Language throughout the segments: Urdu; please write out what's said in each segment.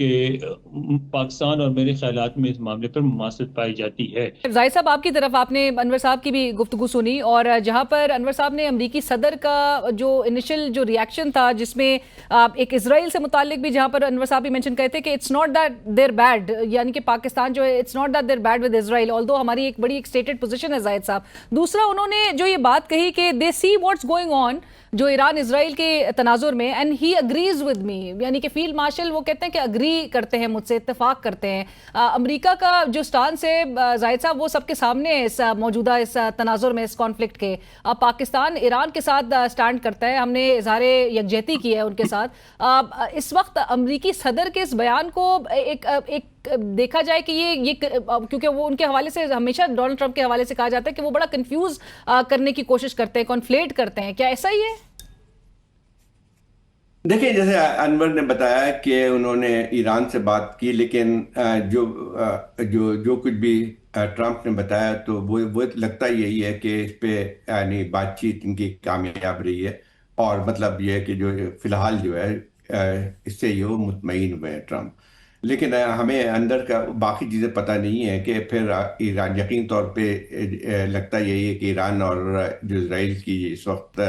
کہ پاکستان اور میرے خیالات میں اس معاملے پر مماثلت پائی جاتی ہے۔ زاہد صاحب، آپ کی طرف آپ نے انور صاحب کی بھی گفتگو سنی، اور جہاں پر انور صاحب نے امریکی صدر کا جو انیشل جو ریاکشن تھا، جس میں ایک اسرائیل سے متعلق بھی جہاں پر انور صاحب بھی مینشن کرتے ہیں کہ it's not that there bad, یعنی کہ پاکستان جو ہے it's not that there bad with Israel, آلدو ہماری ایک بڑی اسٹیٹڈ پوزیشن ہے زاہد صاحب۔ دوسرا انہوں نے جو یہ بات کہی کہ دے سی واٹس گوئنگ آن جو ایران اسرائیل کے تناظر میں، and he agrees with me, یعنی کہ فیلڈ مارشل وہ کہتے ہیں کہ اگری کرتے ہیں مجھ سے، اتفاق کرتے ہیں۔ امریکہ کا جو سٹانس ہے زاہد صاحب وہ سب کے سامنے ہے اس موجودہ اس تناظر میں، اس کانفلکٹ کے۔ پاکستان ایران کے ساتھ سٹینڈ کرتا ہے، ہم نے اظہار یکجہتی کی ہے ان کے ساتھ۔ اس وقت امریکی صدر کے اس بیان کو ایک دیکھا جائے کہ یہ کیونکہ وہ ان کے حوالے سے ہمیشہ ڈونلڈ ٹرمپ کے حوالے سے کہا جاتا ہے کہ وہ بڑا کنفیوز کرنے کی کوشش کرتے ہیں، کانفلیٹ کرتے ہیں، کیا ایسا ہی ہے؟ دیکھیں، جیسے انور نے بتایا کہ انہوں نے ایران سے بات کی، لیکن جو کچھ بھی ٹرمپ نے بتایا تو وہ لگتا یہی ہے کہ اس پہ یعنی بات چیت ان کی کامیاب رہی ہے، اور مطلب یہ ہے کہ جو فی الحال جو ہے اس سے یہ مطمئن ہوئے ہیں ٹرمپ۔ لیکن ہمیں اندر کا باقی چیزیں پتہ نہیں ہے کہ پھر ایران یقین طور پہ لگتا یہی ہے کہ ایران اور جو اسرائیل کی اس وقت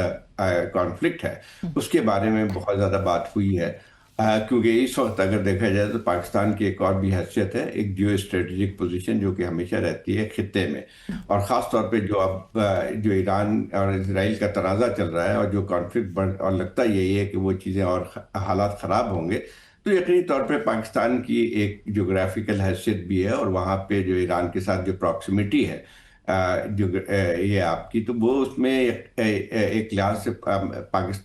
کانفلکٹ ہے اس کے بارے میں بہت زیادہ بات ہوئی ہے، کیونکہ اس وقت اگر دیکھا جائے تو پاکستان کی ایک اور بھی حیثیت ہے، ایک جیو اسٹریٹجک پوزیشن جو کہ ہمیشہ رہتی ہے خطے میں، اور خاص طور پہ جو ایران اور اسرائیل کا تنازع چل رہا ہے اور جو کانفلکٹ اور لگتا یہی ہے کہ وہ چیزیں اور حالات خراب ہوں گے، تو یقینی طور پہ پاکستان کی ایک جغرافیکل حیثیت بھی ہے، اور وہاں پہ جو ایران کے ساتھ جو پراکسیمیٹی ہے جو یہ آپ کی، تو وہ اس میں ایک لحاظ سے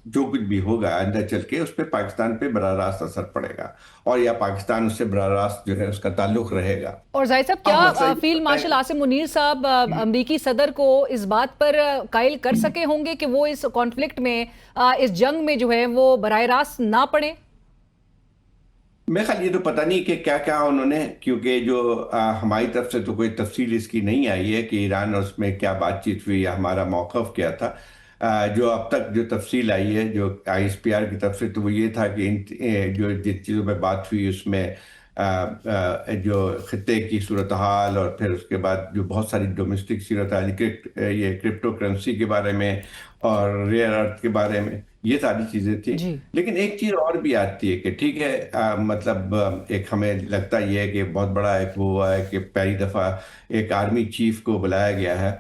جو کچھ بھی ہوگا آئندہ چل کے اس پہ پاکستان پہ براہ راست اثر پڑے گا، اور یا پاکستان اس سے براہ راست جو ہے اس کا تعلق رہے گا۔ اور زاہد صاحب، کیا فیلڈ مارشل عاصم منیر صاحب امریکی صدر کو اس بات پر قائل کر سکے ہوں گے کہ وہ اس کانفلکٹ میں، اس جنگ میں جو ہے وہ براہ راست نہ پڑے؟ میں خیال یہ تو پتہ نہیں کہ کیا کیا انہوں نے، کیونکہ جو ہماری طرف سے تو کوئی تفصیل اس کی نہیں آئی ہے کہ ایران اور اس میں کیا بات چیت ہوئی یا ہمارا موقف کیا تھا۔ جو اب تک جو تفصیل آئی ہے جو ISPR کی طرف سے، تو وہ یہ تھا کہ جو جن چیزوں پہ بات ہوئی اس میں جو خطے کی صورتحال، اور پھر اس کے بعد جو بہت ساری ڈومیسٹک صورتحال، یہ کرپٹو کرنسی کے بارے میں اور ریئر ارتھ کے بارے میں، یہ ساری چیزیں تھیں۔ لیکن ایک چیز اور بھی آتی ہے کہ ٹھیک ہے، مطلب ایک ہمیں لگتا یہ ہے کہ بہت بڑا ایک وہ ہوا ہے کہ پہلی دفعہ ایک آرمی چیف کو بلایا گیا ہے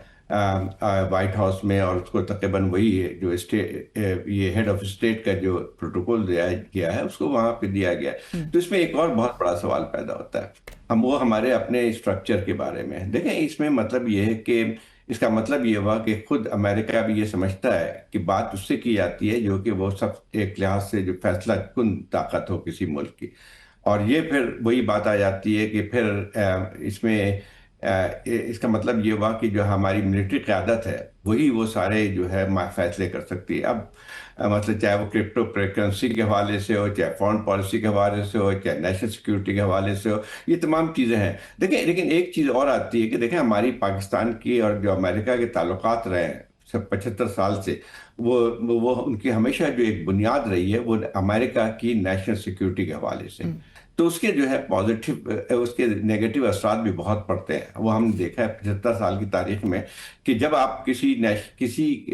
وائٹ ہاؤس میں، اور اس کو تقریباً وہی ہے جو یہ ہیڈ آف اسٹیٹ کا جو پروٹوکول دیا گیا ہے اس کو وہاں پہ دیا گیا ہے۔ تو اس میں ایک اور بہت بڑا سوال پیدا ہوتا ہے، وہ ہمارے اپنے اسٹرکچر کے بارے میں دیکھیں۔ اس میں مطلب یہ ہے کہ اس کا مطلب یہ ہوا کہ خود امریکہ بھی یہ سمجھتا ہے کہ بات اس سے کی جاتی ہے جو کہ وہ سب ایک لحاظ سے جو فیصلہ کن طاقت ہو کسی ملک کی، اور یہ پھر وہی بات آ جاتی ہے کہ پھر اس میں اس کا مطلب یہ ہوا کہ جو ہماری ملٹری قیادت ہے وہی وہ سارے جو ہے فیصلے کر سکتی ہے۔ اب مطلب چاہے وہ کرپٹو کرنسی کے حوالے سے ہو، چاہے فارن پالیسی کے حوالے سے ہو، چاہے نیشنل سیکیورٹی کے حوالے سے ہو، یہ تمام چیزیں ہیں۔ دیکھیں، لیکن ایک چیز اور آتی ہے کہ دیکھیں ہماری پاکستان کی اور جو امریکہ کے تعلقات رہے ہیں 75 سال سے، وہ ان کی ہمیشہ جو ایک بنیاد رہی ہے وہ امریکہ کی نیشنل سیکیورٹی کے حوالے سے، تو اس کے جو ہے پازیٹیو اس کے نیگیٹو اثرات بھی بہت پڑتے ہیں۔ وہ ہم نے دیکھا ہے 75 سال کی تاریخ میں کہ جب آپ کسی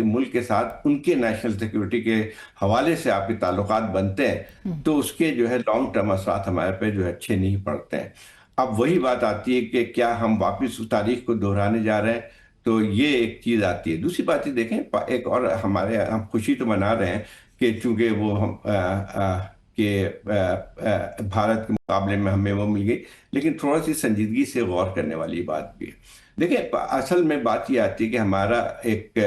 ملک کے ساتھ ان کے نیشنل سیکیورٹی کے حوالے سے آپ کے تعلقات بنتے ہیں تو اس کے جو ہے لانگ ٹرم اثرات ہمارے پہ جو ہے اچھے نہیں پڑتے ہیں۔ اب وہی بات آتی ہے کہ کیا ہم واپس اس تاریخ کو دہرانے جا رہے ہیں، تو یہ ایک چیز آتی ہے۔ دوسری بات یہ دیکھیں، ایک اور ہم خوشی تو منا رہے ہیں کہ چونکہ وہ کہ بھارت کے مقابلے میں ہمیں وہ مل گئی، لیکن تھوڑا سی سنجیدگی سے غور کرنے والی بات بھی ہے۔ دیکھیں، اصل میں بات یہ آتی ہے کہ ہمارا ایک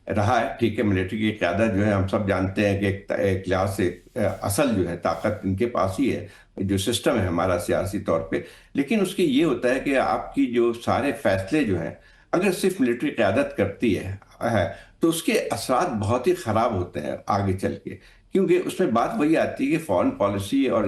رہا ہے، ٹھیک ہے، ملٹری کی قیادت جو ہے ہم سب جانتے ہیں کہ ایک لحاظ سے اصل جو ہے طاقت ان کے پاس ہی ہے، جو سسٹم ہے ہمارا سیاسی طور پہ، لیکن اس کی یہ ہوتا ہے کہ آپ کی جو سارے فیصلے جو ہیں اگر صرف ملٹری قیادت کرتی ہے تو اس کے اثرات بہت ہی خراب ہوتے ہیں آگے چل کے، کیونکہ اس میں بات وہی آتی ہے کہ فارن پالیسی اور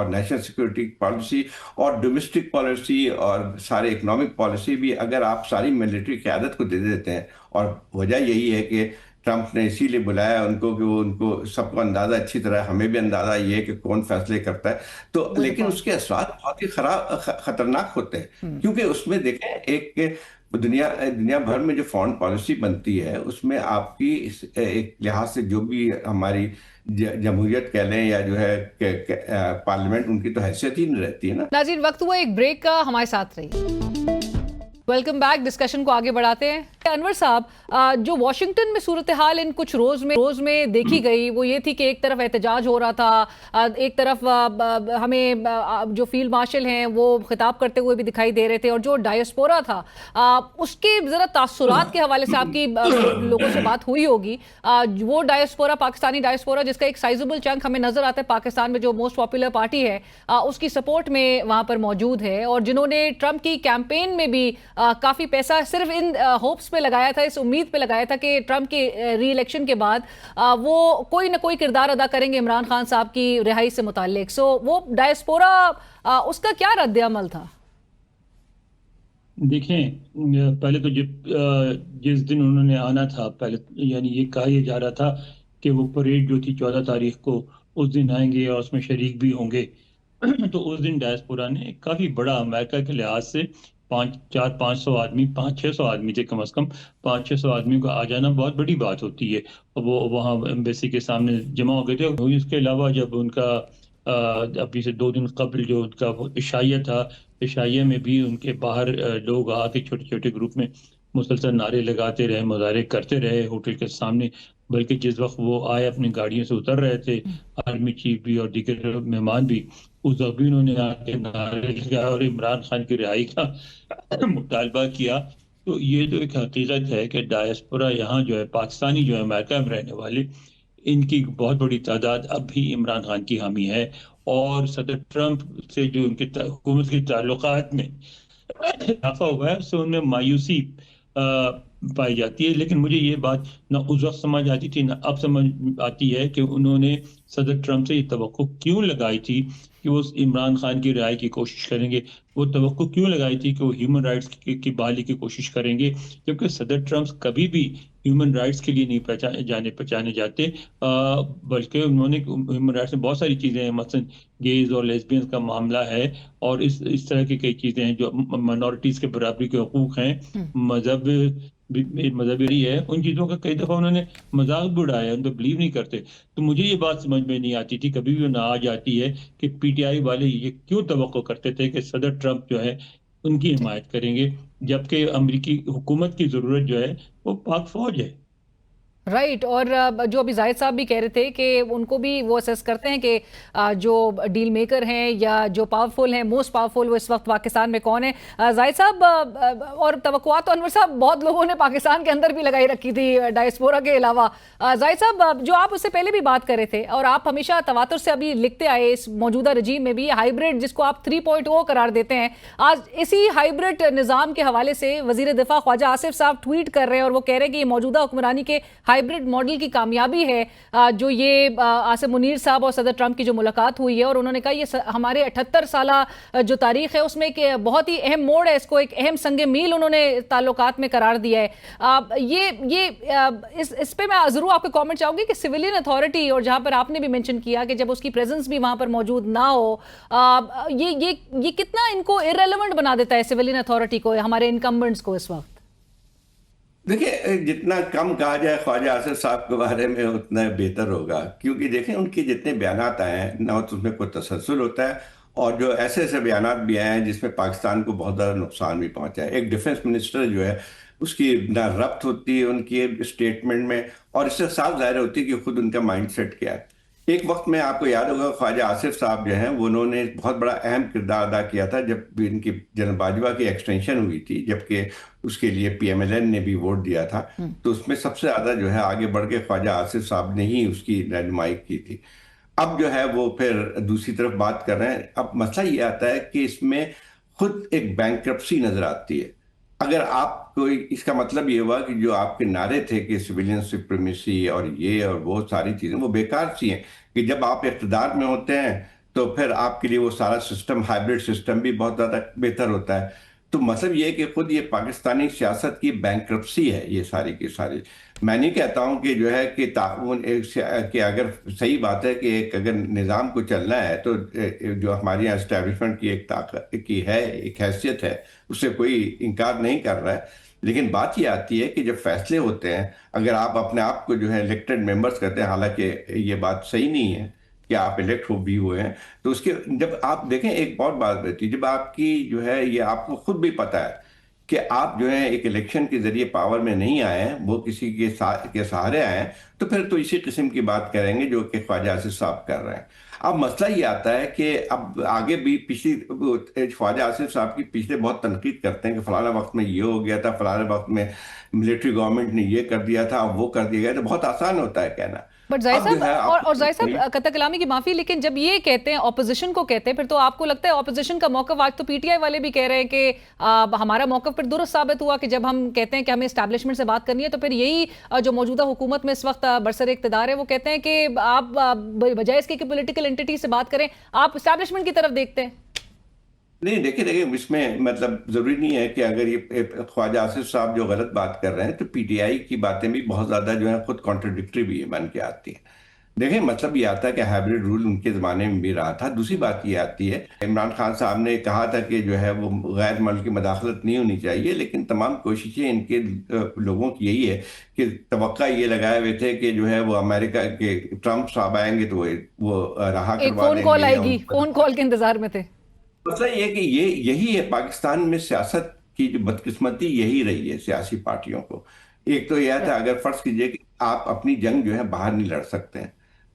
نیشنل سیکورٹی پالیسی اور ڈومیسٹک پالیسی اور سارے اکنامک پالیسی بھی اگر آپ ساری ملٹری قیادت کو دے دیتے ہیں، اور وجہ یہی ہے کہ ٹرمپ نے اسی لیے بلایا ان کو کہ وہ ان کو سب کو اندازہ اچھی طرح، ہمیں بھی اندازہ یہ ہے کہ کون فیصلے کرتا ہے. تو لیکن اس کے اثرات بہت ہی خطرناک ہوتے ہیں، کیونکہ اس میں دیکھیں ایک دنیا بھر میں جو فارن پالیسی بنتی ہے اس میں آپ کی ایک لحاظ سے جو بھی ہماری جمہوریت کہہ لیں یا جو ہے پارلیمنٹ، ان کی تو حیثیت ہی نہیں رہتی ہے نا. ناظرین وقت ہوا ایک بریک کا، ہمارے ساتھ رہیے. Welcome back. ڈسکشن کو آگے بڑھاتے ہیں. انور صاحب، جو واشنگٹن میں صورتحال ان کچھ روز میں دیکھی گئی وہ یہ تھی کہ ایک طرف احتجاج ہو رہا تھا، ایک طرف ہمیں جو فیلڈ مارشل ہیں وہ خطاب کرتے ہوئے بھی دکھائی دے رہے تھے، اور جو ڈائسپورا تھا اس کے ذرا تاثرات کے حوالے سے آپ کی لوگوں سے بات ہوئی ہوگی. وہ ڈائسپورا، پاکستانی ڈائسپورا جس کا ایک سائزبل چنک ہمیں نظر آتا ہے پاکستان میں جو موسٹ پاپولر پارٹی ہے اس کی سپورٹ میں وہاں پر موجود ہے، اور جنہوں نے ٹرمپ کی کیمپین میں بھی کافی پیسہ صرف ان ہوپس پہ لگایا تھا، اس امید پہ لگایا تھا کہ ٹرمپ کے ری الیکشن کے بعد وہ کوئی نہ کوئی کردار ادا کریں گے عمران خان صاحب کی رہائی سے متعلق. سو وہ ڈائسپورا اس کا کیا رد عمل تھا؟ دیکھیں، پہلے تو جس دن انہوں نے آنا تھا، پہلے یعنی یہ کہا یہ جا رہا تھا کہ وہ پریڈ جو تھی 14 تاریخ کو اس دن آئیں گے اور اس میں شریک بھی ہوں گے. تو اس دن ڈائسپورا نے کافی بڑا، امریکہ کے لحاظ سے 500 آدمی، 500-600 آدمی تھے کم از کم، 500-600 آدمی کو آ جانا بہت بڑی بات ہوتی ہے. وہ وہاں ایمبیسی کے سامنے جمع ہو گئے تھے. اس کے علاوہ جب ان کا ابھی سے 2 دن قبل جو ان کا عشائیہ تھا، عشائیہ میں بھی ان کے باہر لوگ آ کے چھوٹے چھوٹے گروپ میں مسلسل نعرے لگاتے رہے، مظاہرے کرتے رہے ہوٹل کے سامنے. بلکہ جس وقت وہ آئے اپنی گاڑیوں سے اتر رہے تھے، آرمی چیف بھی اور دیگر مہمان بھی، اس وقت بھی انہوں نے آ کے نعرے لگایا اور عمران خان کی رہائی کا مطالبہ کیا. تو یہ تو ایک حقیقت ہے کہ ڈائسپورا یہاں جو ہے، پاکستانی جو ہے امریکہ میں رہنے والے، ان کی بہت بڑی تعداد اب بھی عمران خان کی حامی ہے. اور صدر ٹرمپ سے جو ان کے حکومت کے تعلقات میں اضافہ ہوا ہے، اس سے ان میں مایوسی پائی جاتی ہے. لیکن مجھے یہ بات نہ اس وقت سمجھ آتی تھی نہ اب سمجھ آتی ہے کہ انہوں نے صدر ٹرمپ سے یہ توقع کیوں لگائی تھی کہ وہ عمران خان کی رہائی کی کوشش کریں گے. وہ توقع کیوں لگائی تھی کہ وہ ہیومن رائٹس کی بحالی کی کوشش کریں گے، جبکہ صدر ٹرمپ کبھی بھی ہیومن رائٹس کے لیے نہیں پہچانے جاتے، بلکہ انہوں نے ہیومن رائٹس میں بہت ساری چیزیں ہیں، مثلا گیز اور لیسبینز کا معاملہ ہے، اور اس طرح کی کئی چیزیں ہیں جو مائنورٹیز کے برابری کے حقوق ہیں، مذہبی ہے. ان چیزوں کا کئی دفعہ انہوں نے مذاق بھی اڑایا، ان پہ بلیو نہیں کرتے. تو مجھے یہ بات سمجھ میں نہیں آتی تھی، کبھی بھی نہ آ جاتی ہے کہ پی ٹی آئی والے یہ کیوں توقع کرتے تھے کہ صدر ٹرمپ جو ہے ان کی حمایت کریں گے، جبکہ امریکی حکومت کی ضرورت جو ہے وہ پاک فوج ہے. رائٹ. اور جو ابھی زاہد صاحب بھی کہہ رہے تھے کہ ان کو بھی وہ اسیس کرتے ہیں کہ جو ڈیل میکر ہیں یا جو پاورفل ہیں، موسٹ پاورفل وہ اس وقت پاکستان میں کون ہے. زاہد صاحب، اور توقعات تو انور صاحب بہت لوگوں نے پاکستان کے اندر بھی لگائی رکھی تھی ڈائسپورا کے علاوہ. زاہد صاحب، جو آپ اس سے پہلے بھی بات کر رہے تھے اور آپ ہمیشہ تواتر سے ابھی لکھتے آئے، اس موجودہ رجیم میں بھی ہائیبرڈ جس کو آپ 3.0 قرار دیتے ہیں، آج اسی ہائیبرڈ نظام کے حوالے سے وزیر دفاع خواجہ آصف صاحب ٹویٹ کر رہے ہیں اور وہ کہہ رہے ہیں کہ یہ موجودہ حکمرانی کے ہائیبرڈ ماڈل کی کامیابی ہے. جو یہ عاصم منیر صاحب اور صدر ٹرمپ کی جو ملاقات ہوئی ہے، اور انہوں نے کہا یہ ہمارے 78 سالہ جو تاریخ ہے اس میں ایک بہت ہی اہم موڑ ہے، اس کو ایک اہم سنگ میل انہوں نے تعلقات میں قرار دیا ہے. اس پہ میں ضرور آپ کے کامنٹ چاہوں گی کہ سویلین اتھارٹی، اور جہاں پر آپ نے بھی مینشن کیا کہ جب اس کی پریزنس بھی وہاں پر موجود نہ ہو، یہ کتنا ان کو ارریلیونٹ بنا دیتا ہے سویلین اتھارٹی کو، ہمارے انکمبنٹس کو اس وقت. دیکھیں، جتنا کم کہا جائے خواجہ آصف صاحب کے بارے میں اتنا بہتر ہوگا، کیونکہ دیکھیں ان کے جتنے بیانات آئے ہیں نہ اس میں کوئی تسلسل ہوتا ہے، اور جو ایسے ایسے بیانات بھی آئے ہیں جس میں پاکستان کو بہت زیادہ نقصان بھی پہنچا ہے. ایک ڈیفنس منسٹر جو ہے اس کی نہ ربط ہوتی ہے ان کی اسٹیٹمنٹ میں، اور اس سے صاف ظاہر ہوتی ہے کہ خود ان کا مائنڈ سیٹ کیا ہے. ایک وقت میں آپ کو یاد ہوگا خواجہ آصف صاحب جو ہیں انہوں نے بہت بڑا اہم کردار ادا کیا تھا جب بھی ان کی جنرل باجوہ کی ایکسٹینشن ہوئی تھی، جبکہ اس کے لیے پی ایم ایل این نے بھی ووٹ دیا تھا. تو اس میں سب سے زیادہ جو ہے آگے بڑھ کے خواجہ آصف صاحب نے ہی اس کی رہنمائی کی تھی. اب جو ہے وہ پھر دوسری طرف بات کر رہے ہیں. اب مسئلہ یہ آتا ہے کہ اس میں خود ایک بینکرپسی نظر آتی ہے. اگر آپ کوئی، اس کا مطلب یہ ہوا کہ جو آپ کے نعرے تھے کہ سویلین سپریمیسی اور یہ اور وہ ساری چیزیں وہ بیکار سی ہیں، کہ جب آپ اقتدار میں ہوتے ہیں تو پھر آپ کے لیے وہ سارا سسٹم، ہائیبرڈ سسٹم بھی بہت زیادہ بہتر ہوتا ہے. تو مطلب یہ ہے کہ خود یہ پاکستانی سیاست کی بینکرپسی ہے یہ ساری کی ساری. میں نہیں کہتا ہوں کہ جو ہے کہ تعاون کہ اگر صحیح بات ہے کہ ایک اگر نظام کو چلنا ہے تو جو ہماری یہاں اسٹیبلشمنٹ کی ایک طاقت کی ہے، ایک حیثیت ہے، اس سے کوئی انکار نہیں کر رہا ہے. لیکن بات یہ آتی ہے کہ جب فیصلے ہوتے ہیں، اگر آپ اپنے آپ کو جو ہے الیکٹڈ ممبرز کرتے ہیں، حالانکہ یہ بات صحیح نہیں ہے کہ آپ الیکٹ بھی ہوئے ہیں، تو اس کے جب آپ دیکھیں ایک بہت بات رہتی ہے، جب آپ کی جو ہے یہ آپ کو خود بھی پتہ ہے کہ آپ جو ہے ایک الیکشن کے ذریعے پاور میں نہیں آئے ہیں، وہ کسی کے سہارے آئے ہیں، تو پھر تو اسی قسم کی بات کریں گے جو کہ خواجہ آصف صاحب کر رہے ہیں. اب مسئلہ یہ آتا ہے کہ اب آگے بھی خواجہ آصف صاحب کی پچھلے بہت تنقید کرتے ہیں کہ فلانا وقت میں یہ ہو گیا تھا، فلانا وقت میں ملٹری گورنمنٹ نے یہ کر دیا تھا، اب وہ کر دیا گیا. تو بہت آسان ہوتا ہے کہنا. بٹ زاہد صاحب اور زاہد صاحب قطع کلامی کی معافی، لیکن جب یہ کہتے ہیں اپوزیشن کو کہتے ہیں، پھر تو آپ کو لگتا ہے اپوزیشن کا موقف، آج تو پی ٹی آئی والے بھی کہہ رہے ہیں کہ ہمارا موقف پھر درست ثابت ہوا کہ جب ہم کہتے ہیں کہ ہمیں اسٹیبلشمنٹ سے بات کرنی ہے، تو پھر یہی جو موجودہ حکومت میں اس وقت برسر اقتدار ہے وہ کہتے ہیں کہ آپ بجائے اس کے کہ پولیٹیکل انٹیٹی سے بات کریں، آپ اسٹیبلشمنٹ کی طرف دیکھتے ہیں. نہیں دیکھیں اس میں مطلب ضروری نہیں ہے کہ اگر یہ خواجہ آصف صاحب جو غلط بات کر رہے ہیں تو پی ٹی آئی کی باتیں بھی بہت زیادہ جو ہیں خود کانٹرڈکٹری بھی بن کے آتی ہیں. دیکھیں مطلب یہ آتا ہے کہ ہائبرڈ رول ان کے زمانے میں بھی رہا تھا. دوسری بات یہ آتی ہے، عمران خان صاحب نے کہا تھا کہ جو ہے وہ غیر ملکی مداخلت نہیں ہونی چاہیے، لیکن تمام کوششیں ان کے لوگوں کی یہی ہے کہ توقع یہ لگائے ہوئے تھے کہ جو ہے وہ امریکہ کے ٹرمپ صاحب آئیں گے تو وہ رہا ایک کروا فون دیں کال گے. آئے گی، فون کال کے انتظار میں تھے. مسئلہ یہ کہ یہی ہے پاکستان میں سیاست کی جو بدقسمتی یہی رہی ہے سیاسی پارٹیوں کو. ایک تو یہ تھا اگر فرض کیجئے کہ آپ اپنی جنگ جو ہے باہر نہیں لڑ سکتے ہیں،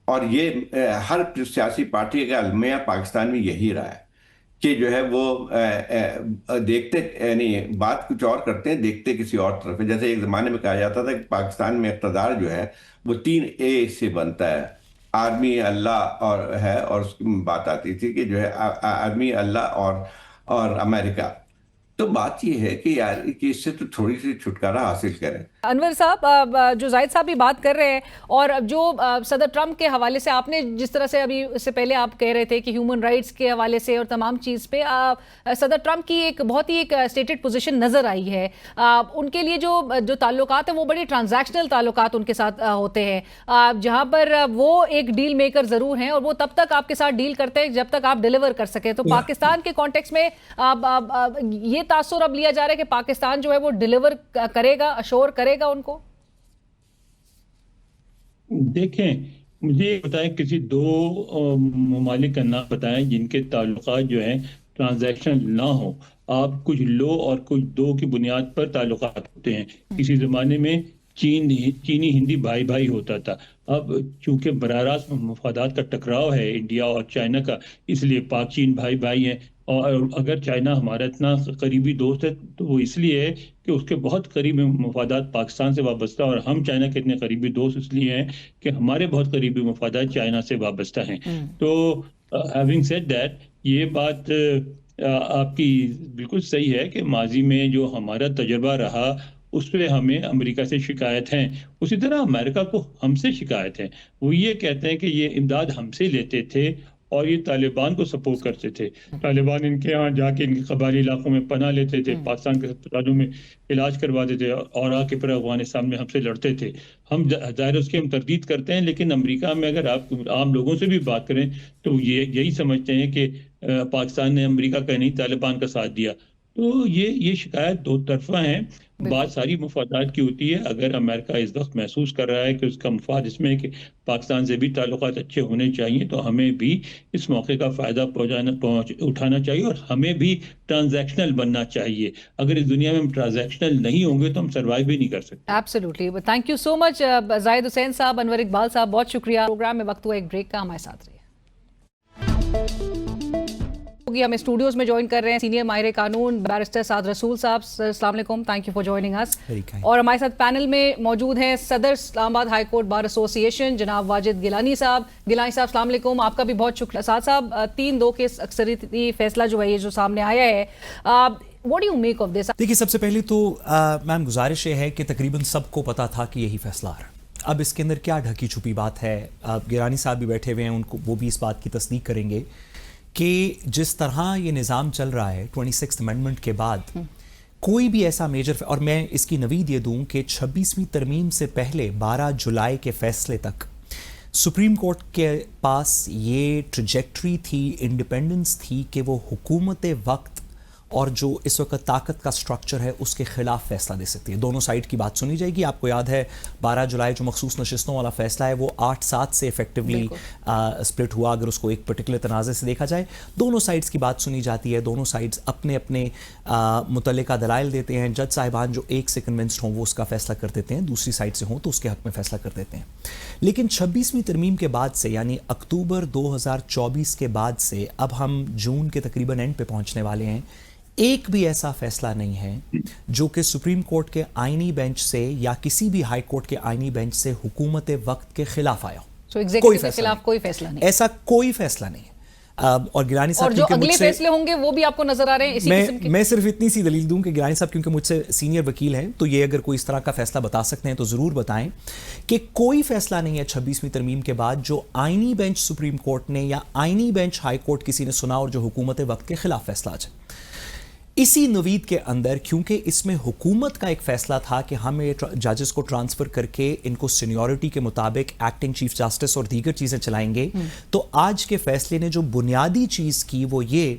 اور یہ ہر سیاسی پارٹی کا المیہ پاکستان میں یہی رہا ہے کہ جو ہے وہ دیکھتے یعنی بات کچھ اور کرتے ہیں، دیکھتے کسی اور طرف ہے. جیسے ایک زمانے میں کہا جاتا تھا کہ پاکستان میں اقتدار جو ہے وہ 3 A سے بنتا ہے، آرمی، اللہ اور اس کی بات آتی تھی کہ جو ہے آرمی، اللہ اور امریکہ. تو بات یہ ہے کہ یار کہ اس سے تو تھوڑی سی چھٹکارا حاصل کریں. انور صاحب، جو زاہد صاحب بھی بات کر رہے ہیں، اور جو صدر ٹرمپ کے حوالے سے آپ نے جس طرح سے ابھی اس سے پہلے آپ کہہ رہے تھے کہ ہیومن رائٹس کے حوالے سے اور تمام چیز پہ صدر ٹرمپ کی ایک بہت ہی ایک اسٹیٹڈ پوزیشن نظر آئی ہے. ان کے لیے جو تعلقات ہیں وہ بڑے ٹرانزیکشنل تعلقات ان کے ساتھ ہوتے ہیں، جہاں پر وہ ایک ڈیل میکر ضرور ہیں اور وہ تب تک آپ کے ساتھ ڈیل کرتے ہیں جب تک آپ ڈیلیور کر سکیں. تو پاکستان کے کانٹیکس میں یہ تاثر اب لیا جا رہا ہے کہ پاکستان جو ہے وہ ڈیلیور کرے گا، اشور کرے گا ان کو. دیکھیں مجھے یہ بتائیں کسی 2 ممالک کا نام بتائیں جن کے تعلقات جو ہیں ٹرانزیکشن نہ ہو. آپ کچھ لو اور کچھ دو کی بنیاد پر تعلقات ہوتے ہیں. کسی زمانے میں چینی ہندی بھائی بھائی ہوتا تھا. اب چونکہ براہ راست مفادات کا ٹکراؤ ہے انڈیا اور چائنا کا، اس لیے پاک چین بھائی بھائی ہیں. اور اگر چائنا ہمارا اتنا قریبی دوست ہے تو وہ اس لیے ہے کہ اس کے بہت قریبی مفادات پاکستان سے وابستہ، اور ہم چائنا کے اتنے قریبی دوست اس لیے ہیں کہ ہمارے بہت قریبی مفادات چائنا سے وابستہ ہیں. تو ہیونگ سیڈ دیٹ، یہ بات آپ کی بالکل صحیح ہے کہ ماضی میں جو ہمارا تجربہ رہا اس پہ ہمیں امریکہ سے شکایت ہیں، اسی طرح امریکہ کو ہم سے شکایت ہے. وہ یہ کہتے ہیں کہ یہ امداد ہم سے لیتے تھے اور یہ طالبان کو سپورٹ کرتے تھے. طالبان ان کے ہاں جا کے ان کے قبائلی علاقوں میں پناہ لیتے تھے، پاکستان کے اسپتالوں میں علاج کرواتے تھے، اور آ کے پھر افغانستان میں ہم سے لڑتے تھے. ہم ظاہر اس کی ہم تردید کرتے ہیں، لیکن امریکہ میں اگر آپ عام لوگوں سے بھی بات کریں تو یہی سمجھتے ہیں کہ پاکستان نے امریکہ کا نہیں طالبان کا ساتھ دیا. تو یہ شکایت 2 طرفہ ہیں. بات ساری مفادات کی ہوتی ہے. اگر امریکہ اس وقت محسوس کر رہا ہے کہ اس کا مفاد اس میں ہے کہ پاکستان سے بھی تعلقات اچھے ہونے چاہیے، تو ہمیں بھی اس موقع کا فائدہ اٹھانا چاہیے اور ہمیں بھی ٹرانزیکشنل بننا چاہیے. اگر اس دنیا میں ہم ٹرانزیکشنل نہیں ہوں گے تو ہم سروائیو بھی نہیں کر سکتے. ایبسلیوٹلی. تھینک یو سو مچ زاہد حسین صاحب، انور اقبال صاحب، بہت شکریہ. پروگرام میں وقت ہوا ایک بریک کا، ہمارے ساتھ رہیے. ہمیں اسٹوڈیوز میں جوائن کر رہے ہیں سینئر ماہر قانون بیرسٹر سعد رسول صاحب. السلام علیکم، تھینک یو فار جوائننگ اس. اور ہمارے ساتھ پینل میں موجود ہیں صدر اسلام آباد ہائی کورٹ بار ایسوسی ایشن جناب واجد گیلانی صاحب. گیلانی صاحب السلام علیکم، آپ کا بھی بہت شکریہ. سعد صاحب، 3-2 کے اکثریتی فیصلہ جو ہے یہ جو سامنے آیا ہے، what do you make of this؟ دیکھیے سب سے پہلے تو میم گزارش یہ ہے کہ تقریباً سب کو پتا تھا کہ یہی فیصلہ آ رہا. اب اس کے اندر کیا ڈھکی چھپی بات ہے؟ گیلانی صاحب بھی بیٹھے ہوئے ہیں، ان کو وہ بھی اس بات کی تصدیق کریں گے کہ جس طرح یہ نظام چل رہا ہے 26th امینڈمنٹ کے بعد کوئی بھی ایسا میجر، اور میں اس کی نوید یہ دوں کہ 26ویں ترمیم سے پہلے 12 جولائی کے فیصلے تک سپریم کورٹ کے پاس یہ ٹریجیکٹری تھی، انڈیپینڈنس تھی کہ وہ حکومت وقت اور جو اس وقت طاقت کا سٹرکچر ہے اس کے خلاف فیصلہ دے سکتی ہے. دونوں سائڈ کی بات سنی جائے گی. آپ کو یاد ہے 12 جولائی جو مخصوص نشستوں والا فیصلہ ہے وہ 8-7 سے افیکٹولی سپلٹ ہوا. اگر اس کو ایک پرٹیکولر تنازع سے دیکھا جائے، دونوں سائڈز کی بات سنی جاتی ہے، دونوں سائڈز اپنے اپنے متعلقہ دلائل دیتے ہیں. جج صاحبان جو ایک سے کنونسڈ ہوں وہ اس کا فیصلہ کر دیتے ہیں، دوسری سائڈ سے ہوں تو اس کے حق میں فیصلہ کر دیتے ہیں. لیکن 26ویں ترمیم کے بعد سے، یعنی اکتوبر 2024 کے بعد سے اب ہم جون کے تقریباً اینڈ پہ پہنچنے والے ہیں، ایک بھی ایسا فیصلہ نہیں ہے جو کہ سپریم کورٹ کے آئینی بینچ سے یا کسی بھی ہائی کورٹ کے آئینی بینچ سے حکومت وقت کے خلاف آیا ہو. کوئی فیصلہ نہیں، ایسا کوئی فیصلہ نہیں ہے. اور گیلانی صاحب جو اگلے فیصلے ہوں گے وہ بھی آپ کو نظر آ رہے ہیں اسی قسم کے. میں صرف اتنی سی دلیل دوں کہ گیلانی صاحب کیونکہ مجھ سے سینئر وکیل ہیں تو یہ اگر کوئی اس طرح کا فیصلہ بتا سکتے ہیں تو ضرور بتائیں کہ کوئی فیصلہ نہیں ہے 26ویں ترمیم کے بعد جو آئینی بینچ سپریم کورٹ نے یا آئینی بینچ ہائی کورٹ کسی نے سنا اور جو حکومت وقت کے خلاف فیصلہ آ جائے. اسی نوید کے اندر کیونکہ اس میں حکومت کا ایک فیصلہ تھا کہ ہم ججز کو ٹرانسفر کر کے ان کو سینیورٹی کے مطابق ایکٹنگ چیف جسٹس اور دیگر چیزیں چلائیں گے، تو آج کے فیصلے نے جو بنیادی چیز کی وہ یہ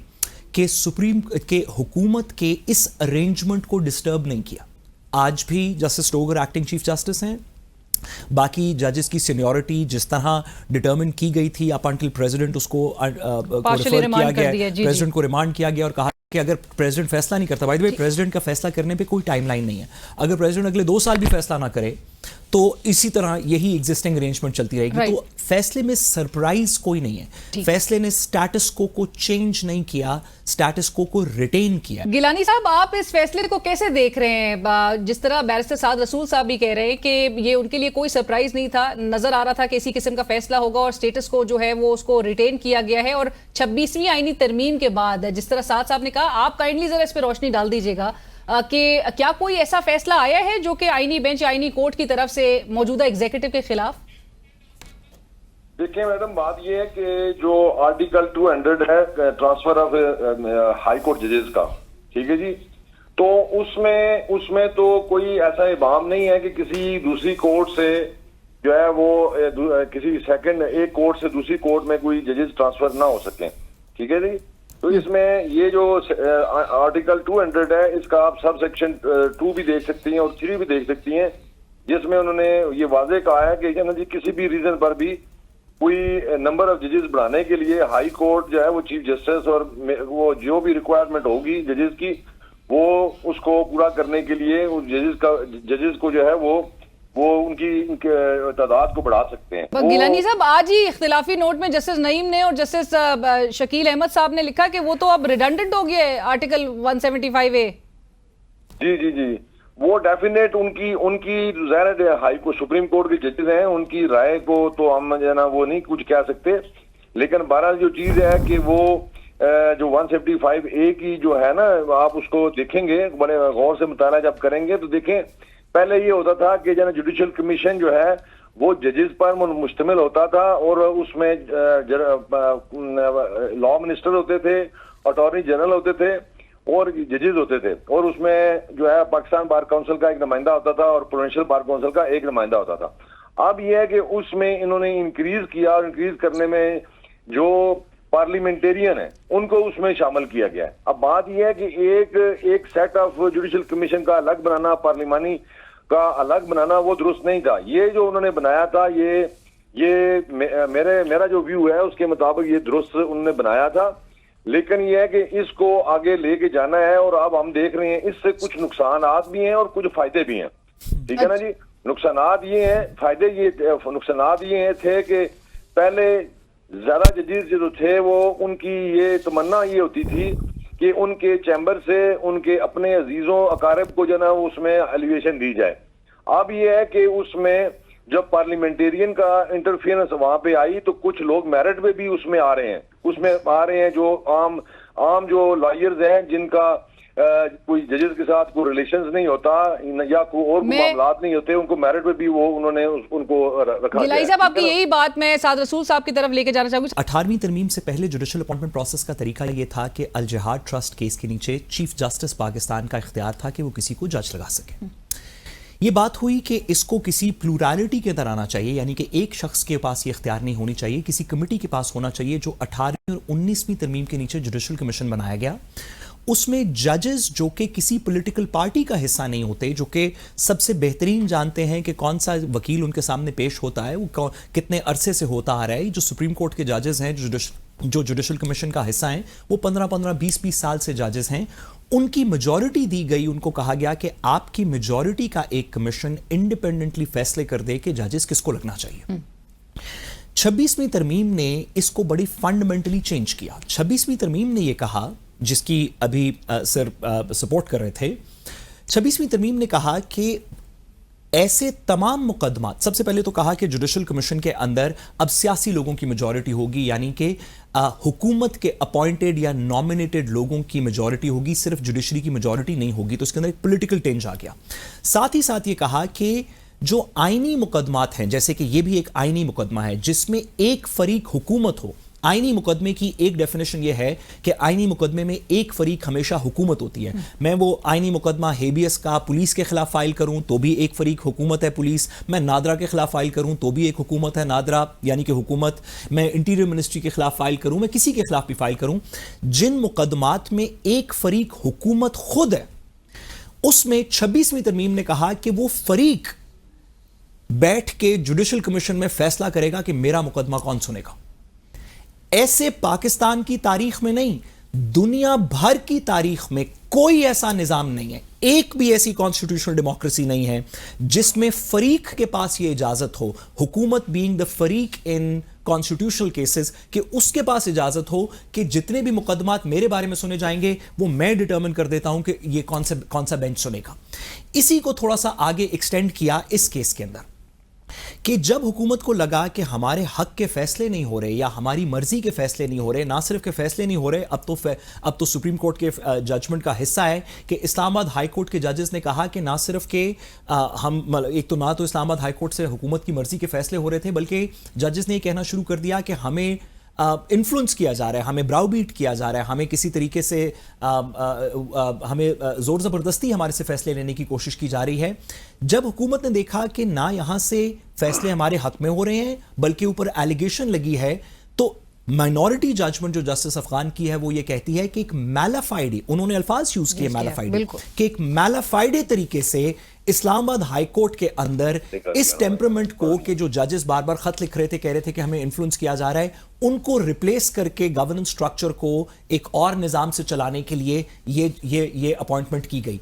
کہ حکومت کے اس ارینجمنٹ کو ڈسٹرب نہیں کیا. آج بھی جسٹس ٹوگر ایکٹنگ چیف جسٹس ہیں، باقی ججز کی سینیورٹی جس طرح ڈٹرمن کی گئی تھی اپ انٹل پریزیڈنٹ اس کو ریفر کیا گیا، پریزیڈنٹ کو ریمانڈ کیا گیا اور کہا کہ اگر پریزیڈنٹ فیصلہ نہیں کرتا، بائی دی وے پریزیڈنٹ کا فیصلہ کرنے پہ کوئی ٹائم لائن نہیں ہے، اگر پریزیڈنٹ اگلے 2 سال بھی فیصلہ نہ کرے تو اسی طرح یہی ایگزسٹنگ ارینجمنٹ چلتی رہے گی. تو فیصلے میں سرپرائز کوئی نہیں ہے، فیصلے نے سٹیٹس کو چینج نہیں کیا، سٹیٹس کو ریٹین کیا. گیلانی صاحب آپ اس فیصلے کو کیسے دیکھ رہے ہیں؟ جس طرح بیرسٹر سعد رسول صاحب بھی کہہ رہے ہیں کہ یہ ان کے لیے کوئی سرپرائز نہیں تھا، نظر آ رہا تھا کہ اسی قسم کا فیصلہ ہوگا اور سٹیٹس کو جو ہے وہ اس کو ریٹین کیا گیا ہے. اور 26ویں آئینی ترمیم کے بعد جس طرح سعد صاحب نے کہا، آپ کائنڈلی ذرا اس پہ روشنی ڈال دیجیے گا کہ کیا کوئی ایسا فیصلہ آیا ہے جو کہ آئینی بینچ آئینی کورٹ کی طرف سے موجودہ ایگزیکٹو کے خلاف؟ دیکھیں میڈم، بات یہ ہے کہ جو آرٹیکل 200 ہے ٹرانسفر آف ہائی کورٹ ججز کا، ٹھیک ہے جی، تو اس میں تو کوئی ایسا ابہام نہیں ہے کہ کسی دوسری کورٹ سے جو ہے وہ کسی سیکنڈ ایک کورٹ سے دوسری کورٹ میں کوئی ججز ٹرانسفر نہ ہو سکیں، ٹھیک ہے جی. تو اس میں یہ جو آرٹیکل 200 ہے اس کا آپ سب سیکشن 2 بھی دیکھ سکتی ہیں اور 3 بھی دیکھ سکتی ہیں، جس میں انہوں نے یہ واضح کہا ہے کہ کسی بھی ریزن پر بھی کوئی نمبر آف ججز بڑھانے کے لیے ہائی کورٹ جو ہے وہ چیف جسٹس اور وہ جو بھی ریکوائرمنٹ ہوگی ججز کی وہ اس کو پورا کرنے کے لیے ججز کو جو ہے وہ ان کی تعداد کو بڑھا سکتے ہیں. گیلانی صاحب، آج ہی اختلافی نوٹ میں جسٹس نعیم نے اور جسٹس شکیل احمد صاحب نے لکھا کہ وہ تو اب ریڈنڈنٹ ہو گیا ہے آرٹیکل 175A. جی وہ ڈیفینیٹ ان کی ظاہر ہائی کو سپریم کورٹ کے ججز ہیں، ان کی رائے کو تو ہم جو ہے نا وہ نہیں کچھ کہہ سکتے، لیکن بہرحال جو چیز ہے کہ وہ جو 175A کی جو ہے نا آپ اس کو دیکھیں گے بڑے غور سے مطالعہ جب کریں گے تو دیکھیں پہلے یہ ہوتا تھا کہ جوڈیشل کمیشن جو ہے وہ ججز پر مشتمل ہوتا تھا اور اس میں لا منسٹر ہوتے تھے، اٹارنی جنرل ہوتے تھے اور ججز ہوتے تھے، اور اس میں جو ہے پاکستان بار کونسل کا ایک نمائندہ ہوتا تھا اور پروونشل بار کونسل کا ایک نمائندہ ہوتا تھا. اب یہ ہے کہ اس میں انہوں نے انکریز کیا اور انکریز کرنے میں جو پارلیمنٹیرین ہیں ان کو اس میں شامل کیا گیا ہے. اب بات یہ ہے کہ ایک سیٹ آف جوڈیشل کمیشن کا الگ بنانا، پارلیمانی کا الگ بنانا وہ درست نہیں تھا. یہ جو انہوں نے بنایا تھا یہ میرا جو ویو ہے اس کے مطابق یہ درست انہوں نے بنایا تھا، لیکن یہ ہے کہ اس کو آگے لے کے جانا ہے اور اب ہم دیکھ رہے ہیں اس سے کچھ نقصانات بھی ہیں اور کچھ فائدے بھی ہیں، ٹھیک ہے نا جی. نقصانات یہ ہیں، فائدے یہ نقصانات یہ تھے کہ پہلے زیادہ ججز جو تھے وہ ان کی یہ تمنا یہ ہوتی تھی کہ ان کے چیمبر سے ان کے اپنے عزیزوں اقارب کو جو نا اس میں ایلیویشن دی جائے. اب یہ ہے کہ اس میں جب پارلیمنٹیرین کا انٹرفیئرنس وہاں پہ آئی تو کچھ لوگ میرٹ میں بھی اس میں آ رہے ہیں جو عام جو لائرز ہیں جن کا کوئی ججز کے ساتھ کوئی ریلیشنز نہیں ہوتا یا کوئی اور معاملات نہیں ہوتے، ان کو میرٹ پہ بھی وہ انہوں نے ان کو رکھا. گیلائی صاحب، آپ کی یہی بات میں سعد رسول صاحب کی طرف لے کے جانا چاہوں گی. 18ویں ترمیم سے پہلے جوڈیشل اپوائنٹمنٹ پروسیس کا طریقہ یہ تھا کہ الجہاد ٹرسٹ کیس کے نیچے چیف جسٹس پاکستان کا اختیار تھا کہ وہ کسی کو جج لگا سکے. یہ بات ہوئی کہ اس کو کسی پلورالٹی کے اندر آنا چاہیے، یعنی کہ ایک شخص کے پاس یہ اختیار نہیں ہونی چاہیے، کسی کمیٹی کے پاس ہونا چاہیے. جو 18ویں اور 19ویں ترمیم کے نیچے جوڈیشل کمیشن بنایا گیا، اس میں ججز جو کہ کسی پولیٹیکل پارٹی کا حصہ نہیں ہوتے، جو کہ سب سے بہترین جانتے ہیں کہ کون سا وکیل ان کے سامنے پیش ہوتا ہے، وہ کتنے عرصے سے ہوتا آ رہا ہے. جو سپریم کورٹ کے ججز ہیں جو جوڈیشل کمیشن کا حصہ ہیں، وہ 15-20 سال سے ججز ہیں. ان کی میجورٹی دی گئی، ان کو کہا گیا کہ آپ کی میجورٹی کا ایک کمیشن انڈیپینڈنٹلی فیصلے کر دے کہ ججز کس کو لگنا چاہیے. 26ویں ترمیم نے اس کو بڑی فنڈامنٹلی چینج کیا. 26ویں ترمیم نے یہ کہا، جس کی ابھی سر سپورٹ کر رہے تھے، 26ویں ترمیم نے کہا کہ ایسے تمام مقدمات، سب سے پہلے تو کہا کہ جوڈیشل کمیشن کے اندر اب سیاسی لوگوں کی میجورٹی ہوگی، یعنی کہ حکومت کے اپوائنٹڈ یا نامنیٹڈ لوگوں کی میجورٹی ہوگی، صرف جوڈیشری کی میجورٹی نہیں ہوگی. تو اس کے اندر ایک پولیٹیکل ٹینج آ گیا. ساتھ ہی ساتھ یہ کہا کہ جو آئینی مقدمات ہیں، جیسے کہ یہ بھی ایک آئینی مقدمہ ہے جس میں ایک فریق حکومت ہو. آئینی مقدمے کی ایک ڈیفینیشن یہ ہے کہ آئینی مقدمے میں ایک فریق ہمیشہ حکومت ہوتی ہے. میں وہ آئینی مقدمہ ہیبیس کا پولیس کے خلاف فائل کروں تو بھی ایک فریق حکومت ہے پولیس، میں نادرا کے خلاف فائل کروں تو بھی ایک حکومت ہے نادرا یعنی کہ حکومت، میں انٹیریئر منسٹری کے خلاف فائل کروں، میں کسی کے خلاف بھی فائل کروں، جن مقدمات میں ایک فریق حکومت خود ہے، اس میں 26ویں ترمیم نے کہا کہ وہ فریق بیٹھ کے جوڈیشل کمیشن میں فیصلہ کرے گا کہ میرا مقدمہ کون سنے گا. ایسے پاکستان کی تاریخ میں نہیں، دنیا بھر کی تاریخ میں کوئی ایسا نظام نہیں ہے، ایک بھی ایسی کانسٹیٹیوشنل ڈیموکریسی نہیں ہے جس میں فریق کے پاس یہ اجازت ہو، حکومت بینگ دا فریق ان کانسٹیٹیوشنل کیسز، کہ اس کے پاس اجازت ہو کہ جتنے بھی مقدمات میرے بارے میں سنے جائیں گے وہ میں ڈٹرمن کر دیتا ہوں کہ یہ کون سا بینچ سنے گا. اسی کو تھوڑا سا آگے ایکسٹینڈ کیا اس کیس کے اندر کہ جب حکومت کو لگا کہ ہمارے حق کے فیصلے نہیں ہو رہے یا ہماری مرضی کے فیصلے نہیں ہو رہے، نہ صرف کے فیصلے نہیں ہو رہے، اب تو سپریم کورٹ کے ججمنٹ کا حصہ ہے کہ اسلام آباد ہائی کورٹ کے ججز نے کہا کہ نہ صرف کہ ہم ایک تو نہ تو اسلام آباد ہائی کورٹ سے حکومت کی مرضی کے فیصلے ہو رہے تھے، بلکہ ججز نے یہ کہنا شروع کر دیا کہ ہمیں انفلوئنس کیا جا رہا ہے، ہمیں براؤ بیٹ کیا جا رہا ہے، ہمیں کسی طریقے سے ہمیں زور زبردستی ہمارے سے فیصلے لینے کی کوشش کی جا رہی ہے. جب حکومت نے دیکھا کہ نہ یہاں سے فیصلے ہمارے حق میں ہو رہے ہیں بلکہ اوپر ایلیگیشن لگی ہے، تو مائنورٹی ججمنٹ جو جسٹس افغان کی ہے وہ یہ کہتی ہے کہ ایک میلافائڈے، انہوں نے الفاظ یوز کیے میلافائڈے، کہ ایک میلافائڈے طریقے سے اسلام آباد ہائی کورٹ کے اندر اس ٹیمپرمنٹ کو کہ جو ججز بار بار خط لکھ رہے تھے، کہہ رہے تھے کہ ہمیں انفلوئنس کیا جا رہا ہے، ان کو ریپلیس کر کے گورننس سٹرکچر کو ایک اور نظام سے چلانے کے لیے یہ اپوائنٹمنٹ کی گئی.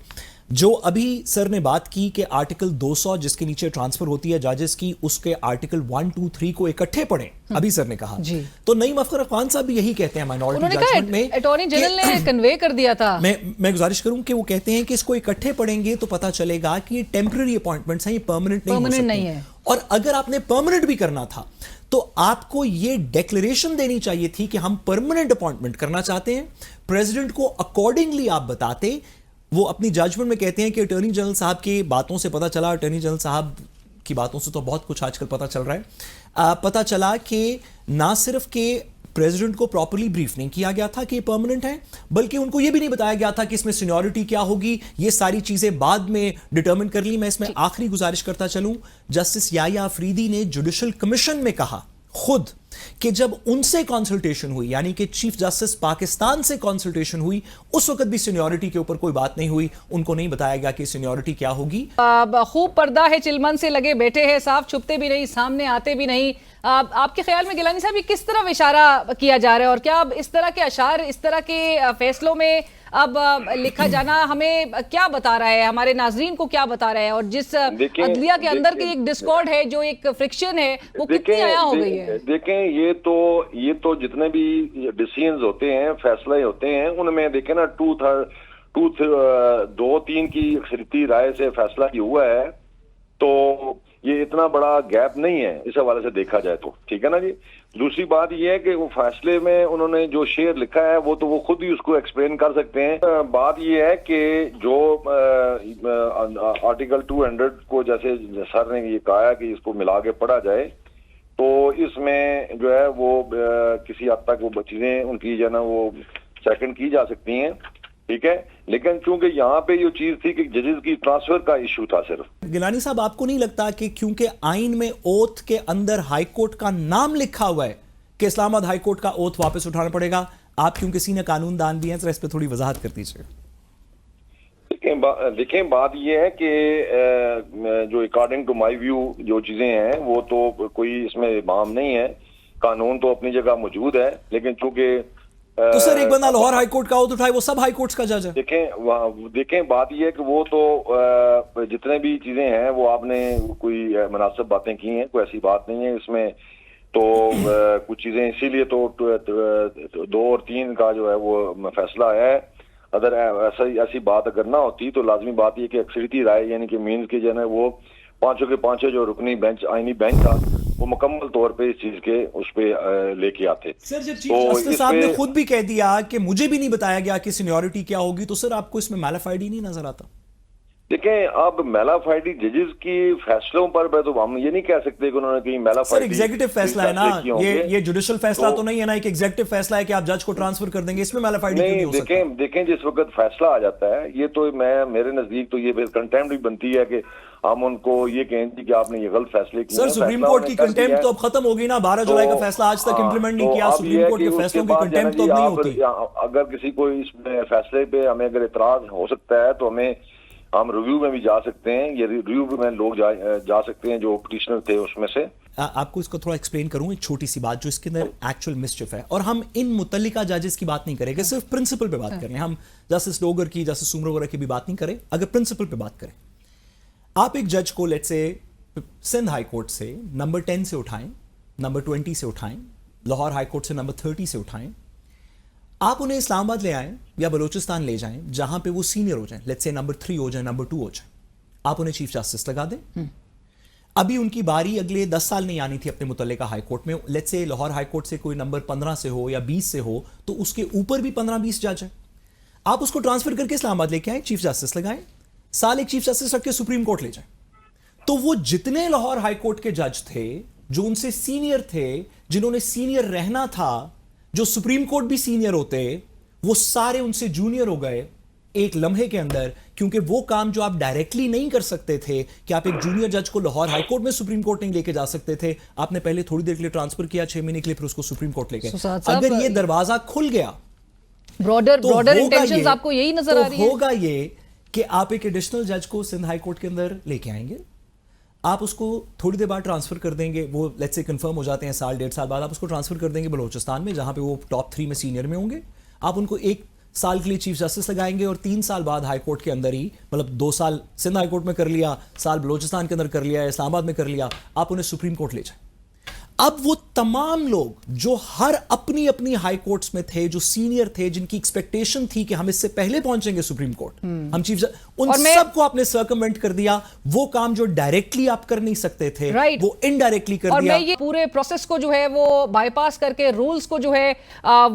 جو ابھی سر نے بات کی کہ آرٹیکل 200 جس کے نیچے ٹرانسفر ہوتی ہے ججز کی، اس کے آرٹیکل 1, 2, 3 کو اکٹھے پڑھیں، ابھی سر نے کہا تو نعیم افخر اخوان صاحب بھی یہی کہتے ہیں مائنورٹی ججمنٹ میں، اٹارنی جنرل نے کنوے کر دیا تھا. میں گزارش کروں کہ وہ کہتے ہیں کہ اس کو اکٹھے پڑھیں گے تو پتہ چلے گا کہ یہ ٹیمپرری اپوائنٹمنٹس ہیں، یہ پرماننٹ نہیں ہے. اور اگر آپ نے پرماننٹ بھی کرنا تھا تو آپ کو یہ ڈیکلریشن دینی چاہیے تھی کہ ہم پرماننٹ اپوائنٹمنٹ کرنا چاہتے ہیں، پریزیڈنٹ کو اکارڈنگلی آپ بتاتے. وہ اپنی ججمنٹ میں کہتے ہیں کہ اٹارنی جنرل صاحب کی باتوں سے پتہ چلا، اٹارنی جنرل صاحب کی باتوں سے تو بہت کچھ آج کل پتہ چل رہا ہے، پتہ چلا کہ نہ صرف کہ پریزیڈنٹ کو پراپرلی بریف نہیں کیا گیا تھا کہ یہ پرماننٹ ہے، بلکہ ان کو یہ بھی نہیں بتایا گیا تھا کہ اس میں سینیورٹی کیا ہوگی، یہ ساری چیزیں بعد میں ڈٹرمن کر لی. میں اس میں آخری گزارش کرتا چلوں، جسٹس یحییٰ افریدی نے جوڈیشل کمیشن میں کہا خود کہ جب ان سے کنسلٹیشن ہوئی، یعنی کہ چیف جسٹس پاکستان سے کنسلٹیشن ہوئی، اس وقت بھی سینیورٹی کے اوپر کوئی بات نہیں ہوئی، ان کو نہیں بتایا گیا کہ سینیورٹی کیا ہوگی. خوب پردہ ہے، چلمن سے لگے بیٹھے ہیں، صاف چھپتے بھی نہیں، سامنے آتے بھی نہیں. آپ کے خیال میں گیلانی صاحب یہ کس طرح اشارہ کیا جا رہا ہے، اور کیا اب اس طرح کے اشعار اس طرح کے فیصلوں میں اب لکھا جانا ہمیں کیا بتا رہا ہے، ہمارے ناظرین کو کیا بتا رہا ہے، اور جس عدلیہ کے اندر کی ایک ڈسکارڈ ہے، جو ایک فرکشن ہے، وہ کتنی عیاں ہو گئی ہے؟ دیکھیں یہ تو جتنے بھی ڈیسیژنز ہوتے ہیں، فیصلے ہوتے ہیں، ان میں دیکھیں نا 2-3 کی اکثریتی رائے سے فیصلہ کیا ہوا ہے. تو یہ اتنا بڑا گیپ نہیں ہے اس حوالے سے دیکھا جائے تو، ٹھیک ہے نا جی. دوسری بات یہ ہے کہ وہ فیصلے میں انہوں نے جو شیئر لکھا ہے وہ تو وہ خود ہی اس کو ایکسپلین کر سکتے ہیں. بات یہ ہے کہ جو آرٹیکل 200 کو جیسے سر نے یہ کہا ہے کہ اس کو ملا کے پڑھا جائے تو اس میں جو ہے وہ کسی حد تک وہ چیزیں ان کی جو ہے نا وہ سیکنڈ کی جا سکتی ہیں، ٹھیک ہے. لیکن چونکہ یہاں پہ یہ چیز تھی کہ ججز کی ٹرانسفر کا ایشو تھا صرف. گیلانی صاحب، آپ کو نہیں لگتا کہ کیونکہ آئین میں اوتھ کے اندر ہائی کورٹ کا نام لکھا ہوا ہے کہ اسلام آباد ہائی کورٹ کا اوتھ واپس اٹھانا پڑے گا، آپ کیونکہ سینئر قانون دان بھی ہیں ذرا اس پہ تھوڑی وضاحت کر دیجیے. دیکھیں بات یہ ہے کہ جو اکارڈنگ ٹو مائی ویو جو چیزیں ہیں وہ تو کوئی اس میں ابہام نہیں ہے، قانون تو اپنی جگہ موجود ہے، لیکن چونکہ تو سر ایک بندہ لاہور ہائی کورٹ کا اوتھ اٹھائے وہ سب ہائی کورٹس کا جج ہے. دیکھیں بات یہ ہے کہ وہ تو جتنے بھی چیزیں ہیں وہ آپ نے کوئی مناسب باتیں کی ہیں، کوئی ایسی بات نہیں ہے اس میں. تو کچھ چیزیں اسی لیے تو 2 اور 3 کا جو ہے وہ فیصلہ ہے. اگر ایسی بات اگر نہ ہوتی تو لازمی بات یہ کہ اکثریتی رائے یعنی کہ مینز کے جو ہے وہ 5 کے 5 جو رکنی بینچ آئینی بینچ تھا وہ مکمل طور پہ اس چیز کے اس پہ لے کے آتے. سر جب چیف جسٹس صاحب نے خود بھی کہہ دیا کہ مجھے بھی نہیں بتایا گیا کہ سینیورٹی کیا ہوگی، تو سر آپ کو اس میں میلافائڈی نہیں نظر آتا؟ دیکھیں اب میلافائڈی ججز کی فیصلوں پر تو ہم یہ نہیں کہہ سکتے کہ انہوں نے کہیں میلافائڈی. سر ایگزیکٹو فیصلہ ہے نا، یہ جوڈیشل فیصلہ تو نہیں ہے نا، ایک ایگزیکٹو فیصلہ ہے کہ آپ جج کو ٹرانسفر کر دیں گے، اس میں میلافائڈی کیوں نہیں ہو سکتا؟ دیکھیں جس وقت فیصلہ آ جاتا ہے یہ تو میرے نزدیک تو یہ کنٹیمپٹ بھی بنتی ہے کہ ہم ان کو یہ کہیں کہ آپ نے یہ غلط فیصلے کیے. سر سپریم کورٹ کی کنٹیمپٹ تو اب ختم ہوگی نا، 12 جولائی کا فیصلہ آج تک امپلیمنٹ نہیں کیا، سپریم کورٹ کے فیصلوں کی کنٹیمپٹ تو اب نہیں ہوتی. اگر کسی کو اس فیصلے پہ ہمیں اگر اعتراض ہو سکتا ہے تو ہم ریویو میں بھی جا سکتے ہیں، یہ ریویو میں لوگ جا سکتے ہیں جو پٹیشنر تھے اس میں سے. آپ کو اس کو تھوڑا ایکسپلین کروں، ایک چھوٹی سی بات جو اس کے اندر ایکچوئل مسچف ہے، اور ہم ان متعلقہ ججز کی بات نہیں کریں گے، صرف پرنسپل پہ بات کریں. ہم جسٹس ڈوگر کی، جسٹس سومرو وغیرہ کی بھی بات نہیں کریں، اگر پرنسپل پہ بات کریں. آپ ایک جج کو لیٹ سے سندھ ہائی کورٹ سے نمبر 10 سے اٹھائیں، نمبر 20 سے اٹھائیں، لاہور ہائی کورٹ سے نمبر 30 سے اٹھائیں، آپ انہیں اسلام آباد لے آئیں یا بلوچستان لے جائیں جہاں پہ وہ سینئر ہو جائیں، لیٹ سے نمبر 3 ہو جائیں، نمبر 2 ہو جائیں، آپ انہیں چیف جسٹس لگا دیں. ابھی ان کی باری اگلے 10 سال نہیں آنی تھی اپنے متعلقہ ہائی کورٹ میں. لیٹ سے لاہور ہائی کورٹ سے کوئی نمبر 15 سے ہو یا 20 سے ہو تو اس کے اوپر بھی 15-20 جج ہیں. آپ اس کو ٹرانسفر کر کے اسلام آباد لے کے آئیں، چیف جسٹس لگائیں، سال ایک چیف جسٹس رکھ کے سپریم کورٹ لے جائیں. تو وہ جتنے لاہور ہائی کورٹ کے جج تھے جو ان سے سینئر تھے، جنہوں نے سینئر رہنا تھا، جو سپریم کورٹ بھی سینئر ہوتے، وہ سارے ان سے جونیئر ہو گئے ایک لمحے کے اندر. کیونکہ وہ کام جو آپ ڈائریکٹلی نہیں کر سکتے تھے کہ آپ ایک جونیئر جج کو لاہور ہائی کورٹ میں سپریم کورٹ نہیں لے کے جا سکتے تھے، آپ نے پہلے تھوڑی دیر کے لیے ٹرانسفر کیا، 6 مہینے کے لیے، پھر اس کو سپریم کورٹ لے گئے. اگر یہ دروازہ کھل گیا براڈر انٹینشنز آپ کو یہی نظر آ رہی ہیں. ہوگا یہ کہ آپ ایک ایڈیشنل جج کو سندھ ہائی کورٹ کے اندر لے کے آئیں گے، آپ اس کو تھوڑی دیر بعد ٹرانسفر کر دیں گے، وہ لیٹ سے کنفرم ہو جاتے ہیں سال 1.5 سال بعد، آپ اس کو ٹرانسفر کر دیں گے بلوچستان میں جہاں پہ وہ ٹاپ 3 میں سینئر میں ہوں گے. آپ ان کو 1 سال کے لیے چیف جسٹس لگائیں گے اور 3 سال بعد ہائی کورٹ کے اندر ہی، مطلب 2 سال سندھ ہائی کورٹ میں کر لیا، سال بلوچستان کے اندر کر لیا، اسلام آباد میں کر لیا، آپ انہیں سپریم کورٹ لے جائیں. اب وہ تمام لوگ جو ہر اپنی اپنی ہائی کورٹس میں تھے، جو سینئر تھے، جن کی ایکسپیکٹیشن تھی کہ ہم اس سے پہلے پہنچیں گے سپریم کورٹ، ہم چیف ان سب کو آپ نے سرکموینٹ کر دیا. وہ کام جو ڈائریکٹلی آپ کر نہیں سکتے تھے وہ انڈائریکٹلی کر دیا. اور میں یہ پورے پروسیس کو جو ہے وہ بائی پاس کر کے رولز کو جو ہے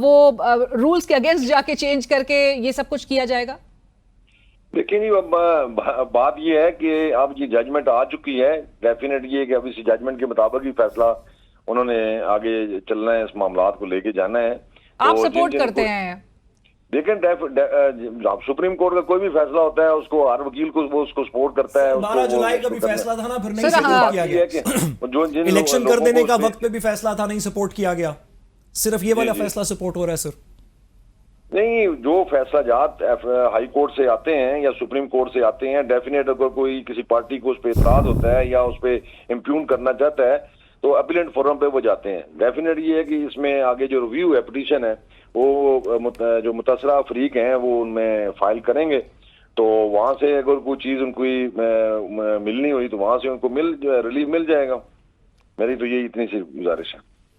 وہ رولز کے اگینسٹ جا کے چینج کر کے یہ سب کچھ کیا جائے گا. دیکھیں جی بات یہ ہے کہ اب یہ ججمنٹ آ چکی ہے، ڈیفینیٹ یہ کہ اب اس ججمنٹ کے مطابق ہی فیصلہ انہوں نے آگے چلنا ہے، اس معاملات کو لے کے جانا ہے. آپ سپورٹ کرتے ہیں؟ دیکھیں سپریم کورٹ کا کوئی بھی فیصلہ ہوتا ہے اس کو ہر وکیل کو وہ اس کو سپورٹ کرتا ہے. 12 جولائی کا بھی فیصلہ تھا نا، پھر نہیں سپورٹ کیا گیا. الیکشن کر دینے کا وقت پہ بھی فیصلہ تھا، نہیں سپورٹ کیا گیا. صرف یہ والا فیصلہ سپورٹ ہو رہا ہے سر؟ نہیں، جو فیصلہ جات ہائی کورٹ سے آتے ہیں یا سپریم کورٹ سے آتے ہیں، ڈیفینیٹ اگر کوئی کسی پارٹی کو اس پہ اعتراض ہوتا ہے یا اس پہ امپیون کرنا چاہتا ہے تو اپیلنٹ فورم پہ وہ جاتے ہیں. ڈیفینیٹ یہ ہے کہ اس میں آگے جو ریویو ہے، پٹیشن ہے، وہ جو متاثرہ فریق ہیں وہ ان میں فائل کریں گے. تو وہاں سے اگر کوئی چیز ان کو ملنی ہوئی تو وہاں سے ان کو ریلیف مل جائے گا. میری تو یہی اتنی سی گزارش ہے.